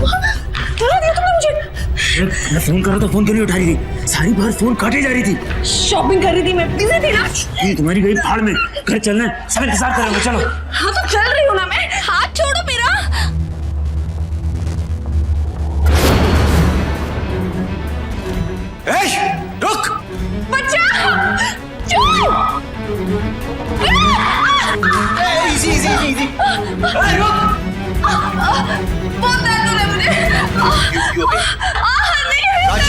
डरा दिया तुमने मुझे। मैं फोन कर रहा था, फोन क्यों नहीं उठा रही थी? सारी बार फोन काटे जा रही थी। शॉपिंग कर रही थी मैं, बिजी थी ना। ये तुम्हारी गई फाड़ में। घर चलना है, सब इंतजार कर रहे हो, चलो। हाँ तो चल रही हूँ ना मैं। हाथ छोड़ो मेरा। रुक। बच्चा इजी इजी इजी। रुक। बहुत दर्द हो रहा है मुझे। नहीं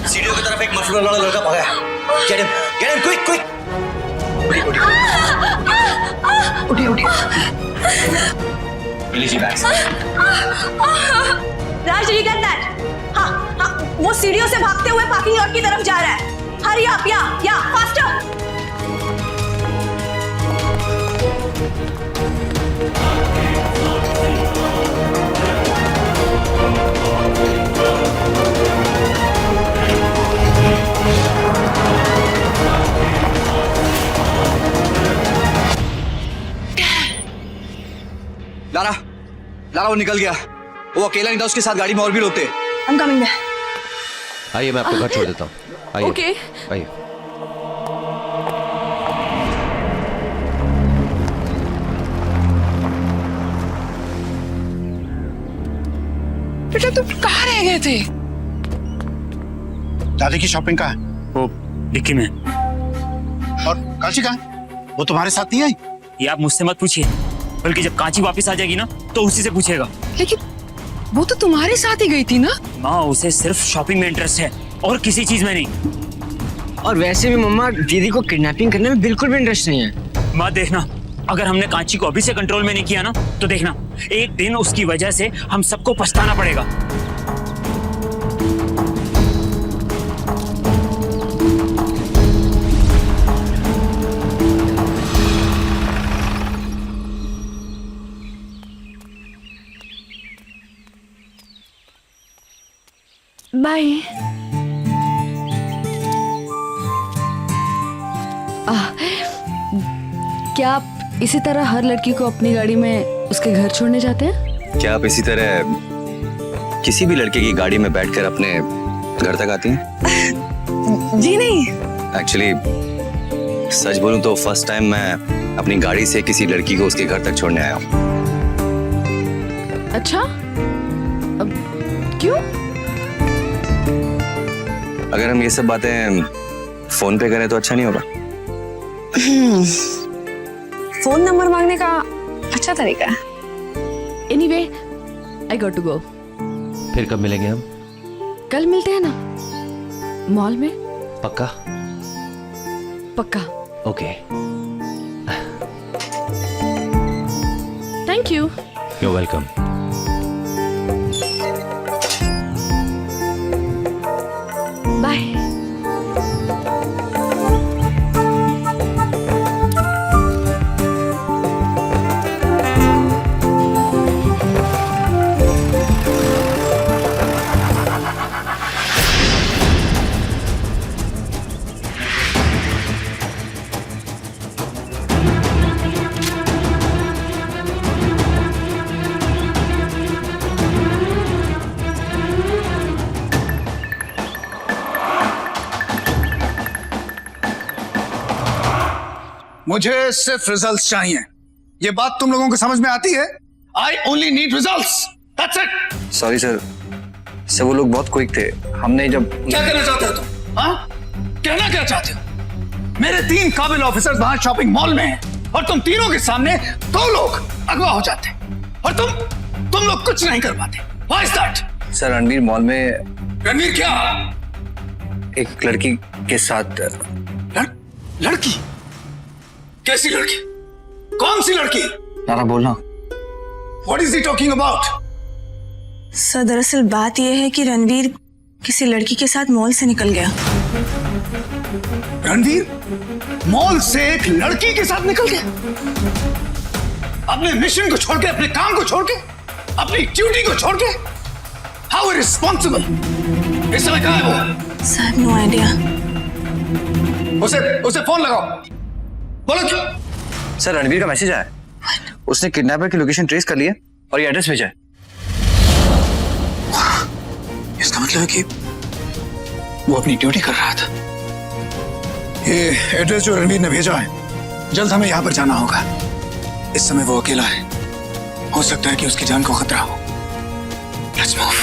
सीढ़ियों की तरफ एक मफलर वाला लड़का भागा है। Get him, quick, quick. उठिए। Release your bags. Raj, you get that? हाँ, वो सीढ़ियों से भागते हुए पार्किंग लॉट की तरफ जा रहा है। Hurry up, yeah, faster. Lara वो निकल गया। वो अकेला नहीं था, उसके साथ गाड़ी में और भी लोग थे। I'm coming there. आइए, मैं आपको घर छोड़ देता हूँ। आइए। Okay. आइए। बेटा तुम कहाँ रह गए थे? दादी की शॉपिंग कहाँ है? वो डिक्की में। और कांची कहाँ है? वो तुम्हारे साथ नहीं आई? ये आप मुझसे मत पूछिए, बल्कि जब कांची वापस आ जाएगी ना तो उसी से पूछेगा। लेकिन वो तो तुम्हारे साथ ही गई थी ना? माँ, उसे सिर्फ शॉपिंग में इंटरेस्ट है और किसी चीज में नहीं। और वैसे भी मम्मा दीदी को किडनैपिंग करने में बिल्कुल भी इंटरेस्ट नहीं है। माँ देखना, अगर हमने कांची को अभी से कंट्रोल में नहीं किया ना तो देखना, एक दिन उसकी वजह से हम सबको पछताना पड़ेगा। बाय। क्या आप इसी तरह हर लड़की को अपनी गाड़ी में उसके घर छोड़ने जाते हैं? क्या आप इसी तरह किसी भी लड़के की गाड़ी में बैठकर अपने घर तक आती हैं? जी नहीं। एक्चुअली सच बोलूं तो फर्स्ट टाइम मैं अपनी गाड़ी से किसी लड़की को उसके घर तक छोड़ने आया हूँ। अच्छा, अब क्यों? अगर हम ये सब बातें फोन पे करें तो अच्छा नहीं होगा? फोन नंबर मांगने का अच्छा तरीका है। Anyway, I got to go. फिर कब मिलेंगे हम? कल मिलते हैं ना, मॉल में। पक्का? पक्का। Okay. Thank you. You're welcome. Bye. मुझे सिर्फ रिजल्ट्स चाहिए। ये बात तुम लोगों को समझ में आती है? I only need results, that's it. Sorry sir, वो लोग बहुत क्विक थे। हमने जब क्या कहना चाहते हो तुम? हाँ, कहना क्या चाहते हो? मेरे 3 काबिल ऑफिसर्स वहां शॉपिंग मॉल में हैं और तुम तीनों के सामने 2 लोग अगवा हो जाते हैं और तुम लोग कुछ नहीं कर पाते। Why is that? Sir, Ranveer mall में रणवीर क्या? एक लड़की के साथ। लड़की? कैसी लड़की? कौन सी लड़की? नारा बोलना। What is he talking about? Sir, दरअसल बात यह है कि रणवीर किसी लड़की के साथ मॉल से निकल गया। रणवीर मॉल से एक लड़की के साथ निकल गया? अपने मिशन को छोड़ के, अपने काम को छोड़ के, अपनी ड्यूटी को छोड़ के? How irresponsible! इस समय कहाँ है वो? साहब, नो आइडिया। उसे फोन लगाओ, बोलो क्यों? सर, रणवीर का मैसेज आया। उसने किडनैपर की लोकेशन ट्रेस कर ली है और ये एड्रेस भेजा है। इसका मतलब है कि वो अपनी ड्यूटी कर रहा था। ये एड्रेस जो रणवीर ने भेजा है, जल्द हमें यहाँ पर जाना होगा। इस समय वो अकेला है, हो सकता है कि उसकी जान को खतरा हो। Let's move.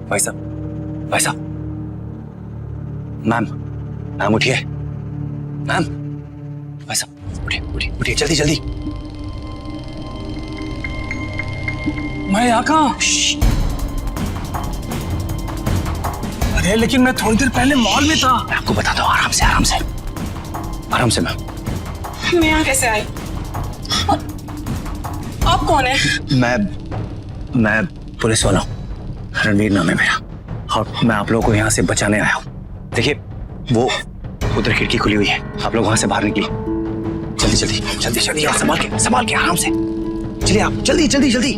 भाई साहब, भाई साहब, मैम, मैम उठिए, मैम, भाई साहब उठिए उठिए उठिए, जल्दी जल्दी। मैं यहाँ कहाँ? अरे लेकिन मैं थोड़ी देर पहले मॉल में था। मैं आपको बताता हूँ, आराम से आराम से आराम से। मैम मैं यहाँ कैसे आई? आप कौन है? मैं पुलिस वाला हूँ, रणवीर नाम है मेरा, और मैं आप लोगों को यहाँ से बचाने आया हूँ। देखिए वो उधर खिड़की खुली हुई है, आप लोग वहां से बाहर निकलिए। जल्दी जल्दी जल्दी जल्दी, आप संभाल के आराम से चलिए, आप जल्दी जल्दी जल्दी।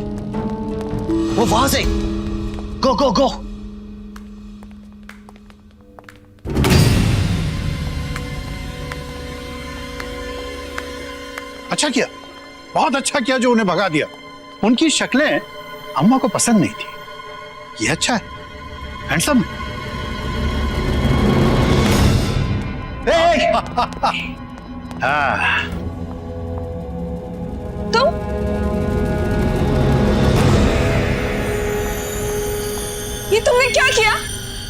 वो वहां से गो गो गो। अच्छा किया, बहुत अच्छा किया जो उन्हें भगा दिया। उनकी शक्लें अम्मा को पसंद नहीं थी। ये अच्छा है, हैंडसम। हाँ। तुम ये तुमने क्या किया?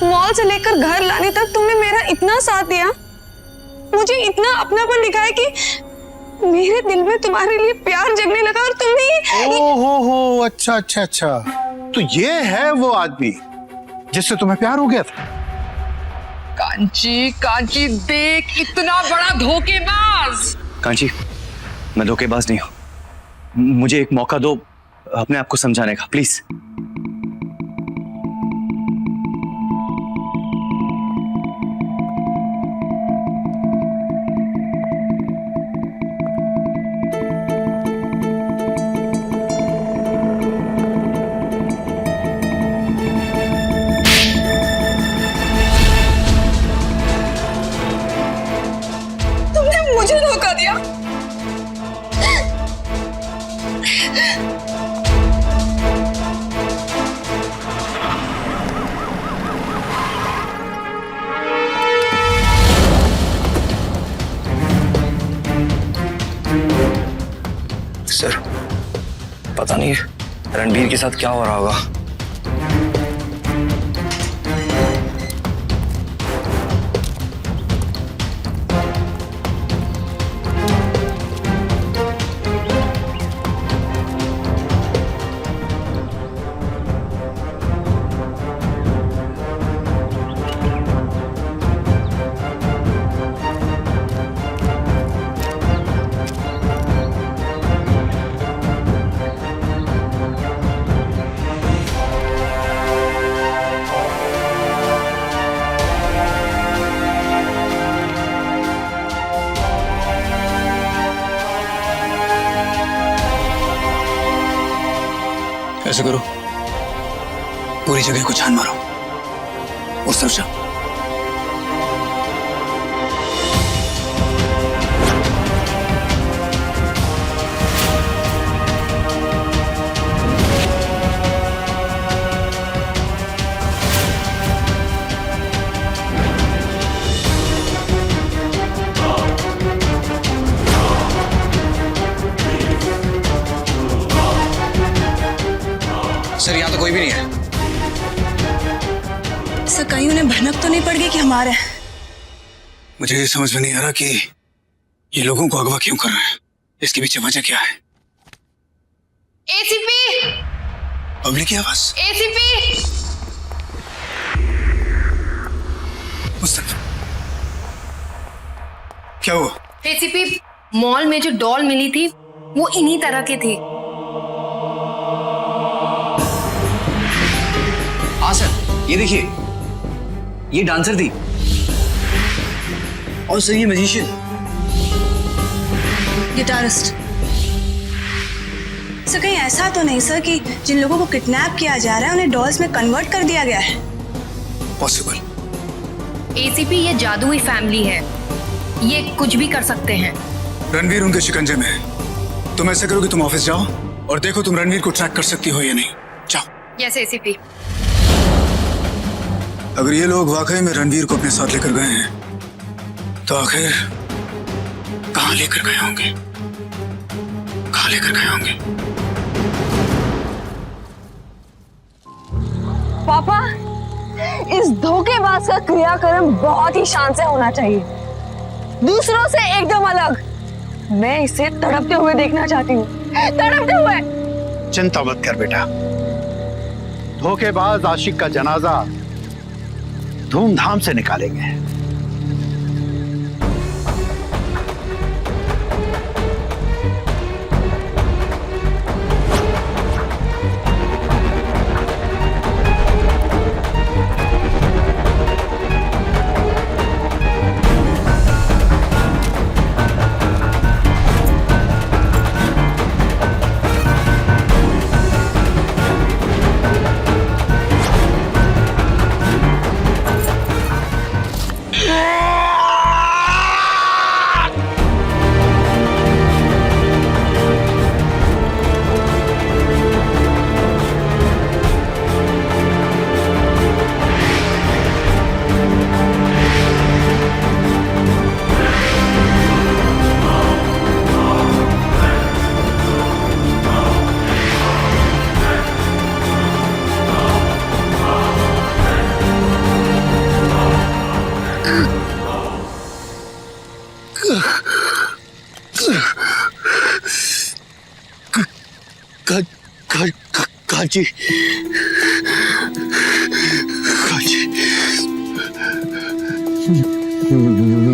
मॉल से लेकर घर लाने तक तुमने मेरा इतना साथ दिया, मुझे इतना अपनापन दिखाया कि मेरे दिल में तुम्हारे लिए प्यार जगने लगा, और तुमने ये हो, अच्छा अच्छा अच्छा, तो ये है वो आदमी जिससे तुम्हें प्यार हो गया था। कांची कांची देख, इतना बड़ा धोखेबाज। कांची, मैं धोखेबाज नहीं हूँ, मुझे एक मौका दो अपने आप को समझाने का, प्लीज। मुझे धोखा दिया। सर, पता नहीं रणबीर के साथ क्या हो रहा होगा। ऐसा करो, पूरी जगह को छान मारो, उस तरफ जाओ। सर, यहाँ तो कोई भी नहीं है। सर, कहीं उन्हें भनक तो नहीं पड़ गई कि हमारे? मुझे ये समझ में नहीं आ रहा कि ये लोगों को अगवा क्यों कर रहे हैं, इसके पीछे वजह क्या है। एसीपी, पब्लिक की आवाज। एसीपी, उस तरफ क्या हुआ? एसीपी, मॉल में जो डॉल मिली थी वो इन्हीं तरह के थे। हाँ सर, ये देखिए, ये डांसर थी, और सर ये मैजिशियन। गिटारिस्ट। सर कहीं ऐसा तो नहीं सर कि जिन लोगों को किडनैप किया जा रहा है उन्हें डॉल्स में कन्वर्ट कर दिया गया है? पॉसिबल। एसीपी ये जादुई फैमिली है, ये कुछ भी कर सकते हैं। रणवीर उनके शिकंजे में है। तुम ऐसा करो कि तुम ऑफिस जाओ और देखो तुम रणवीर को ट्रैक कर सकती हो या नहीं। जाओ। Yes ACP. अगर ये लोग वाकई में रणवीर को अपने साथ लेकर गए हैं तो आखिर कहां लेकर गए होंगे? कहां लेकर गए होंगे? पापा, इस धोखेबाज का क्रियाक्रम बहुत ही शान से होना चाहिए, दूसरों से एकदम अलग। मैं इसे तड़पते हुए देखना चाहती हूँ, तड़पते हुए। चिंता मत कर बेटा, धोखेबाज आशिक का जनाजा धूमधाम से निकालेंगे। काजी, काजी,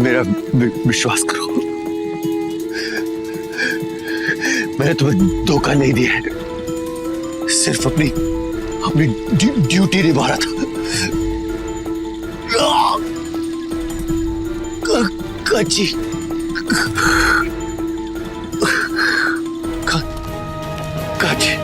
मेरा विश्वास करो, मैंने तुम्हें धोखा नहीं दिया है, सिर्फ अपनी ड्यूटी निभा रहा था। काजी, काजी,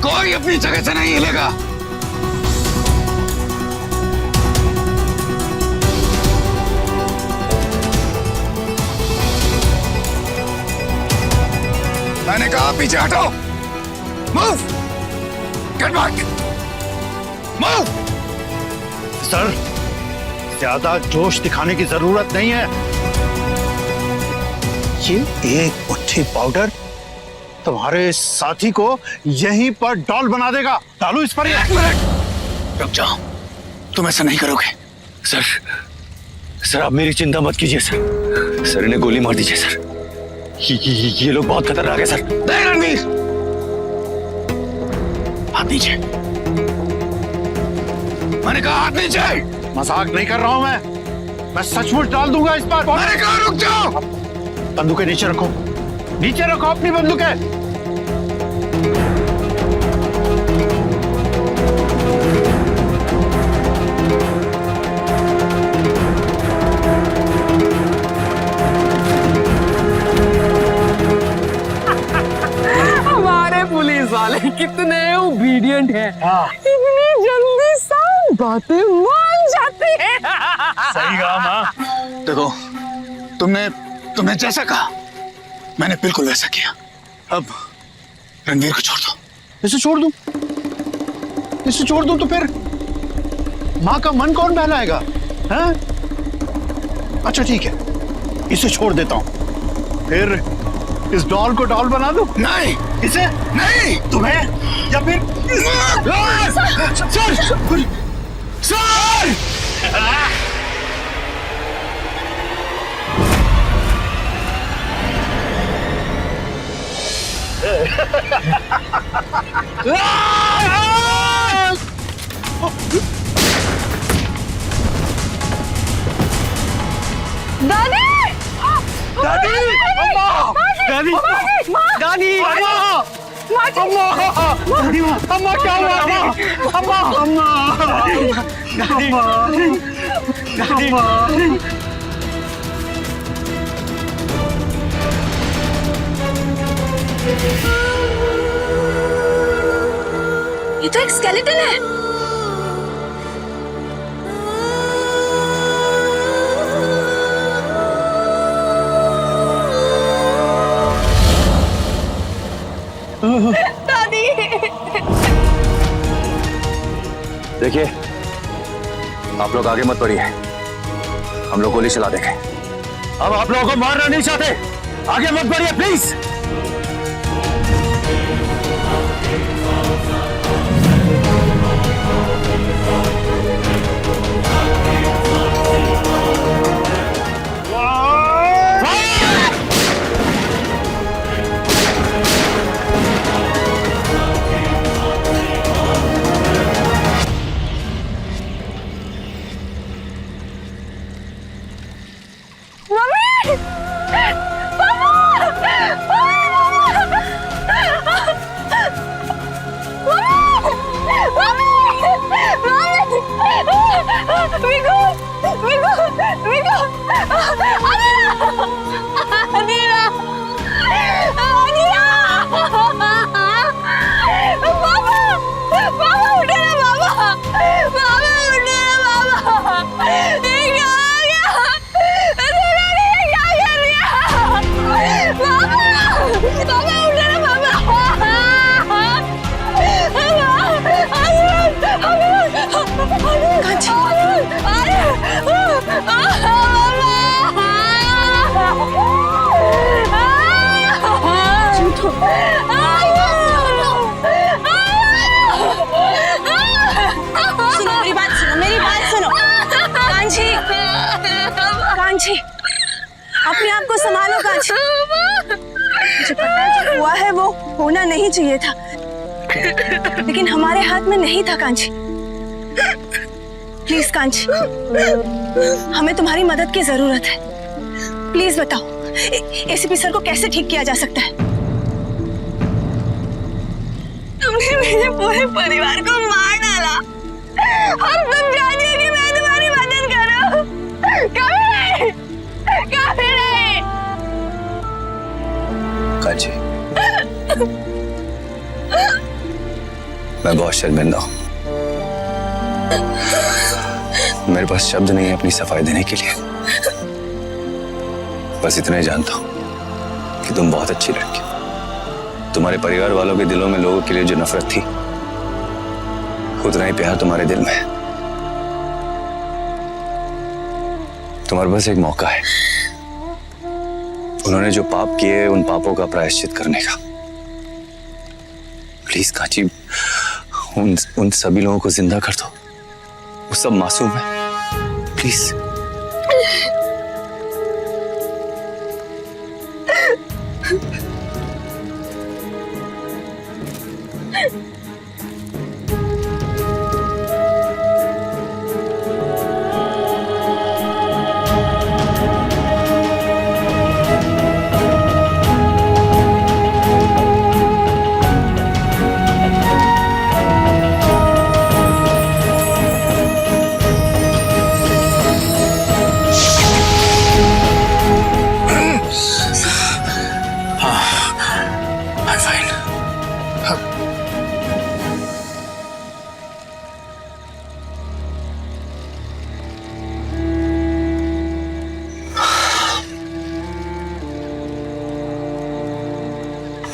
कोई अपनी जगह से नहीं हिलेगा। मैंने कहा पीछे हटो। Move, get back, move. Sir, ज्यादा जोश दिखाने की जरूरत नहीं है। ये एक मुट्ठी पाउडर तुम्हारे साथी को यहीं पर डॉल बना देगा। डालू इस पर। एक मिनट रुक जाओ, तुम ऐसा नहीं करोगे। सर आप मेरी चिंता मत कीजिए सर, सर इन्हें गोली मार दीजिए सर, ये लोग बहुत खतरनाक है सर। नहीं रणवीर, हाथ नीचे, मैंने कहा हाथ नीचे। मजाक नहीं कर रहा हूं मैं सचमुच डाल दूंगा इस पर। मैंने कहा रुक जाओ। बंदूकें नीचे रखो, नीचे रखो अपनी बंदूकें। कितने ओबीडियंट हैं। इतनी जल्दी सब बातें मान जाते हैं। सही कहा माँ। देखो, तुमने जैसा कहा मैंने बिल्कुल वैसा किया। अब रणवीर को छोड़ दो। इसे छोड़ दूं? इसे छोड़ दूं तो फिर माँ का मन कौन बहलाएगा? हैं? अच्छा ठीक है, इसे छोड़ देता हूं। फिर इस डॉल को डॉल बना दूं? नहीं, इसे नहीं, तुम्हें या फिर सर! ये तो एक स्केलेटन है। दादी। देखिए, आप लोग आगे मत बढ़िए, हम लोग गोली चला देंगे। अब आप लोगों को मारना नहीं चाहते, आगे मत बढ़िए प्लीज। अपने आप को संभालो कांची। मुझे पता है जो हुआ है वो होना नहीं चाहिए था, लेकिन हमारे हाथ में नहीं था कांची। प्लीज कांची, हमें तुम्हारी मदद की जरूरत है। प्लीज बताओ एसीपी सर को कैसे ठीक किया जा सकता है? तुमने मेरे पूरे परिवार को मार डाला और तुम चाहती हो कि मैं तुम्हारी मदद करूं? कभी नहीं, कभी नहीं। कांची, मैं बहुत शर्मिंदा हूं। मेरे पास शब्द नहीं है अपनी सफाई देने के लिए। बस इतना ही जानता हूं कि तुम बहुत अच्छी लड़की हो। तुम्हारे परिवार वालों के दिलों में लोगों के लिए जो नफरत थी, उतना ही प्यार तुम्हारे दिल में है। तुम्हारे पास एक मौका है उन्होंने जो पाप किए उन पापों का प्रायश्चित करने का। प्लीज कांची, उन सभी लोगों को जिंदा कर दो। वो सब मासूम है, प्लीज।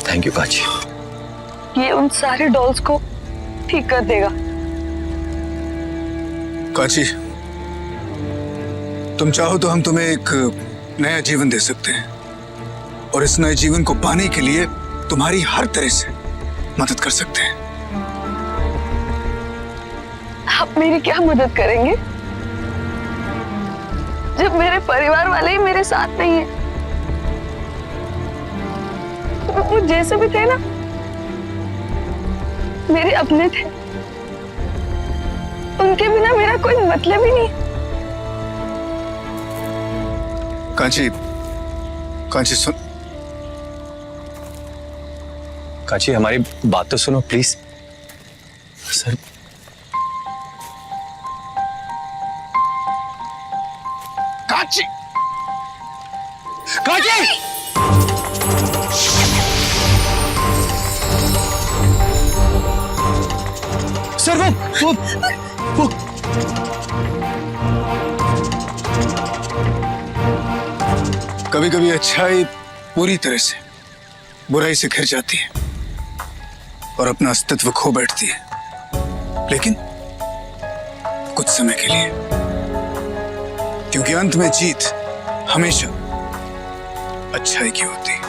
Thank you Kanchi. ये उन सारे डॉल्स को ठीक कर देगा। कांची, तुम चाहो तो हम तुम्हें एक नया जीवन दे सकते हैं और इस नए जीवन को पाने के लिए तुम्हारी हर तरह से मदद कर सकते हैं। आप मेरी क्या मदद करेंगे जब मेरे परिवार वाले ही मेरे साथ नहीं है? वो जैसे भी थे ना, मेरे अपने थे। उनके बिना मेरा कोई मतलब ही नहीं। कांची, कांची सुन। कांची हमारी बात तो सुनो please. Sir Kanchi, Kanchi! Sir वो कभी कभी अच्छाई पूरी तरह से बुराई से घिर जाती है और अपना अस्तित्व खो बैठती है, लेकिन कुछ समय के लिए, क्योंकि अंत में जीत हमेशा अच्छाई की होती है।